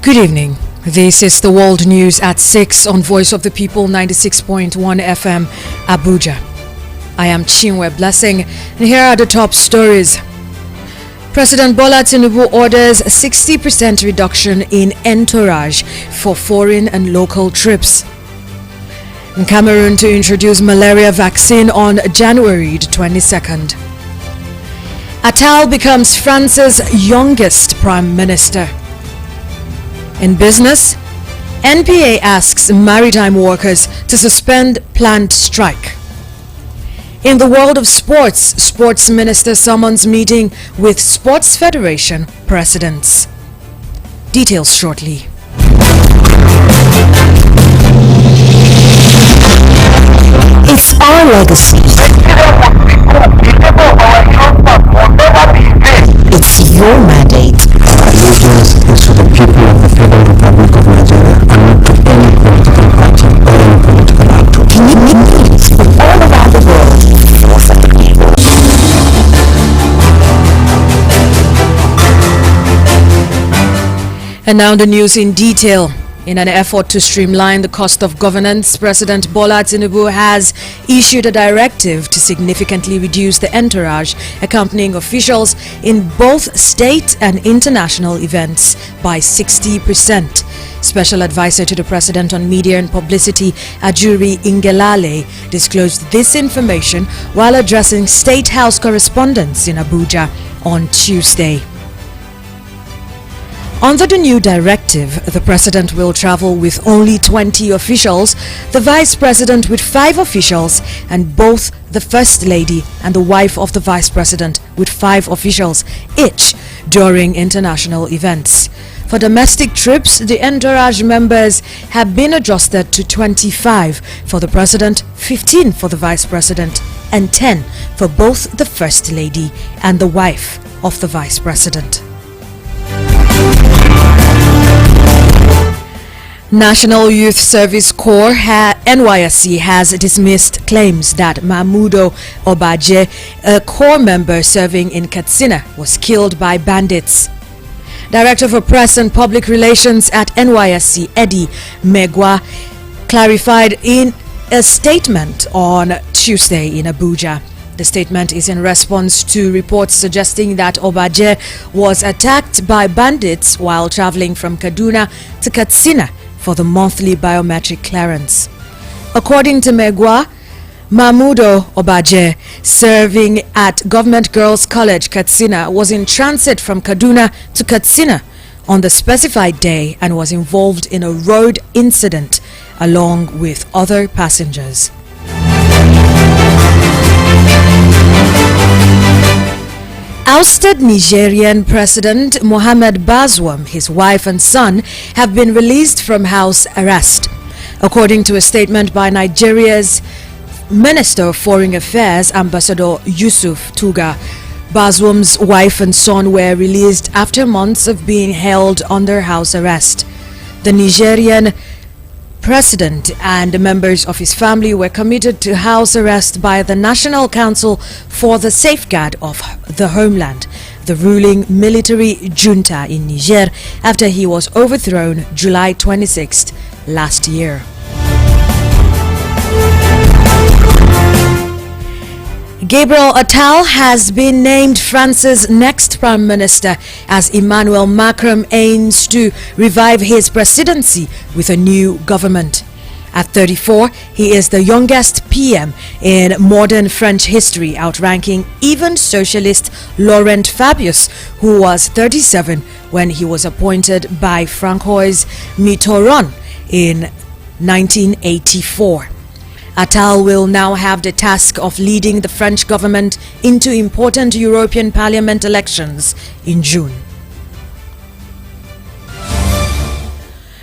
Good evening. This is the World News at 6 on Voice of the People 96.1 FM, Abuja. I am Chinwe Blessing, and here are the top stories. President Bola Tinubu orders a 60% reduction in entourage for foreign and local trips. In Cameroon to introduce malaria vaccine on January the 22nd. Attal becomes France's youngest prime minister. In business, NPA asks maritime workers to suspend planned strike. In the world of sports, Sports Minister summons meeting with Sports Federation presidents. Details shortly. It's our legacy. It's your mandate. Our allegiance is to the people of the Federal Republic of Nigeria and not to any political party or any political actor. News from all around the world. Voice of the people. And now the news in detail. In an effort to streamline the cost of governance, President Bola Tinubu has issued a directive to significantly reduce the entourage accompanying officials in both state and international events by 60%. Special advisor to the President on Media and Publicity, Ajuri Ngelale, disclosed this information while addressing State House correspondents in Abuja on Tuesday. Under the new directive, the President will travel with only 20 officials, the Vice President with 5 officials, and both the First Lady and the wife of the Vice President with 5 officials each during international events. For domestic trips, the entourage members have been adjusted to 25 for the President, 15 for the Vice President, and 10 for both the First Lady and the wife of the Vice President. National Youth Service Corps NYSC has dismissed claims that Mahmudo Obaje, a Corps member serving in Katsina, was killed by bandits. Director for Press and Public Relations at NYSC, Eddie Megwa, clarified in a statement on Tuesday in Abuja. The statement is in response to reports suggesting that Obaje was attacked by bandits while traveling from Kaduna to Katsina for the monthly biometric clearance. According to Megwa, Mahmudo Obaje, serving at Government Girls College, Katsina, was in transit from Kaduna to Katsina on the specified day and was involved in a road incident along with other passengers. Ousted Nigerian President Mohamed Bazoum, his wife and son have been released from house arrest. According to a statement by Nigeria's Minister of Foreign Affairs, Ambassador Yusuf Tuga, Bazoum's wife and son were released after months of being held under house arrest. The Nigerian President and members of his family were committed to house arrest by the National Council for the Safeguard of the Homeland, the ruling military junta in Niger, after he was overthrown July 26th last year. Gabriel Attal has been named France's next prime minister as Emmanuel Macron aims to revive his presidency with a new government. At 34, he is the youngest PM in modern French history, outranking even socialist Laurent Fabius, who was 37 when he was appointed by Francois Mitterrand in 1984. Attal will now have the task of leading the French government into important European Parliament elections in June.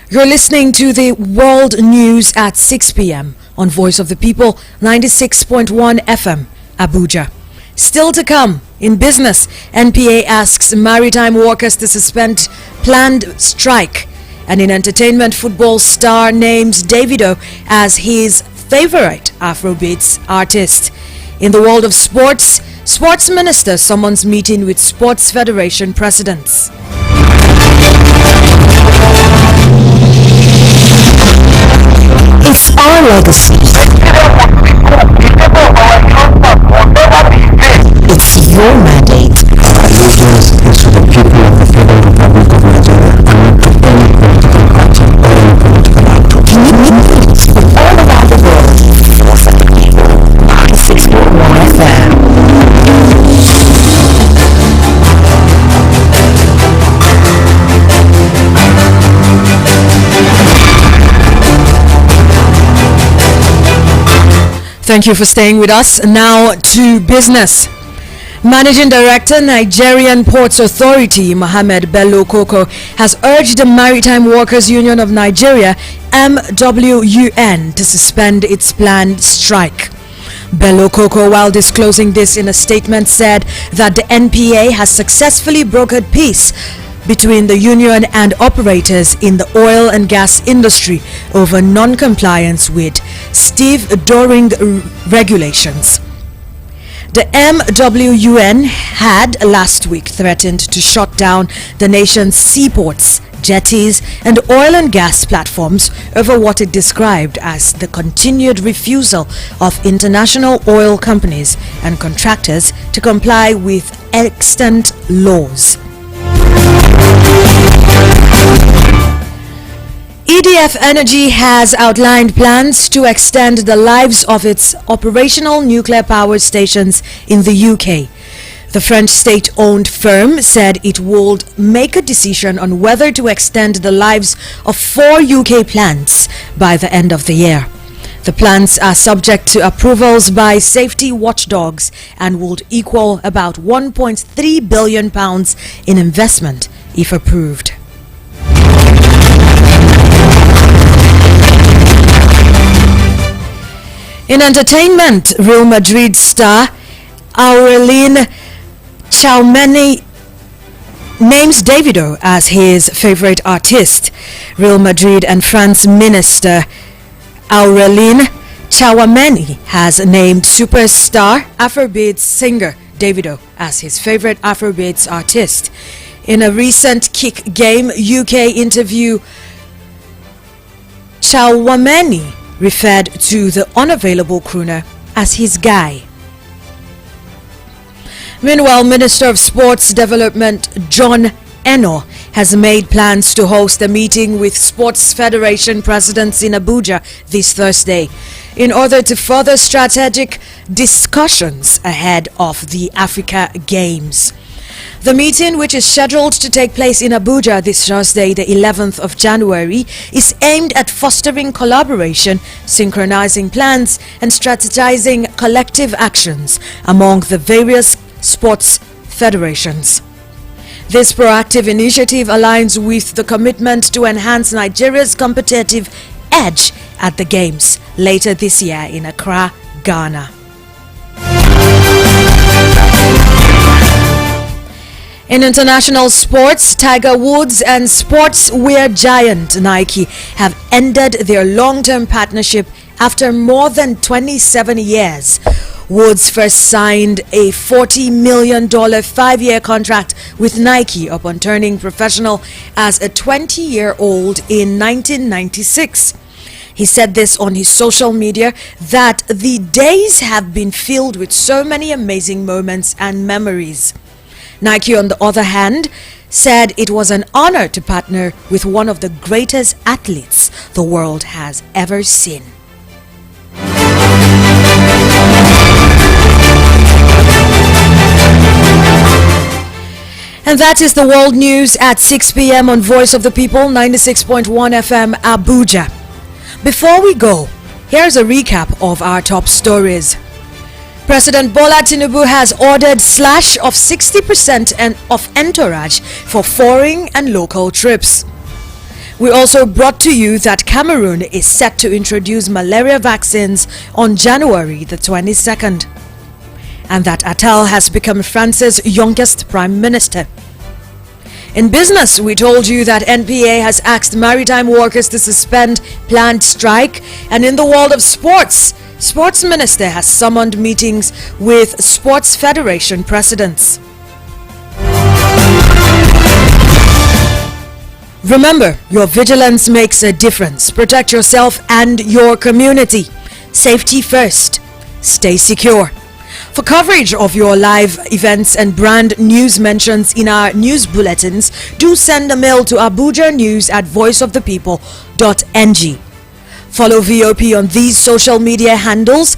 You're listening to the World News at 6 p.m. on Voice of the People 96.1 FM, Abuja. Still to come, in business, NPA asks maritime workers to suspend planned strike. And in entertainment, football star names Davido as his favorite Afrobeats artist. In the world of sports, Sports Minister summons meeting with Sports Federation presidents. legacy. It's your mandate. Our allegiance is to the people of the Federal Republic of Nigeria and not to any political party or any political actor. News from all around the world. Voice of the people. 96.1 FM. Thank you for staying with us. Now to business. Managing Director, Nigerian Ports Authority, Mohammed Bello Koko, has urged the Maritime Workers Union of Nigeria, MWUN, to suspend its planned strike. Bello Koko, while disclosing this in a statement, said that the NPA has successfully brokered peace between the union and operators in the oil and gas industry over non-compliance with stevedoring regulations. The MWUN had last week threatened to shut down the nation's seaports, jetties and oil and gas platforms over what it described as the continued refusal of international oil companies and contractors to comply with extant laws. EDF Energy has outlined plans to extend the lives of its operational nuclear power stations in the UK. The French state-owned firm said it would make a decision on whether to extend the lives of 4 UK plants by the end of the year. The plants are subject to approvals by safety watchdogs and would equal about £1.3 billion in investment if approved. In entertainment, Real Madrid star Aurelien Tchouameni names Davido as his favorite artist. Real Madrid and France minister Aurelien Tchouameni has named superstar Afrobeats singer Davido as his favorite Afrobeats artist. In a recent Kick Game UK interview, Tchouameni referred to the unavailable crooner as his guy. Meanwhile, Minister of Sports Development John Eno has made plans to host a meeting with Sports Federation presidents in Abuja this Thursday in order to further strategic discussions ahead of the Africa Games. The meeting, which is scheduled to take place in Abuja this Thursday, the 11th of January, is aimed at fostering collaboration, synchronizing plans, and strategizing collective actions among the various sports federations. This proactive initiative aligns with the commitment to enhance Nigeria's competitive edge at the Games later this year in Accra, Ghana. In international sports, Tiger Woods and sportswear giant Nike have ended their long-term partnership after more than 27 years. Woods first signed a $40 million 5-year contract with Nike upon turning professional as a 20-year-old in 1996. He said this on his social media, that the days have been filled with so many amazing moments and memories. Nike, on the other hand, said it was an honor to partner with one of the greatest athletes the world has ever seen. And that is the world news at 6 p.m. on Voice of the People, 96.1 FM, Abuja. Before we go, here's a recap of our top stories. President Bola Tinubu has ordered slash of 60% of entourage for foreign and local trips. We also brought to you that Cameroon is set to introduce malaria vaccines on January the 22nd. And that Attal has become France's youngest prime minister. In business, we told you that NPA has asked maritime workers to suspend planned strike. And in the world of sports, Sports Minister has summoned meetings with Sports Federation presidents. Remember, your vigilance makes a difference. Protect yourself and your community. Safety first. Stay secure. For coverage of your live events and brand news mentions in our news bulletins, do send a mail to abujanews@voiceofthepeople.ng. Follow VOP on these social media handles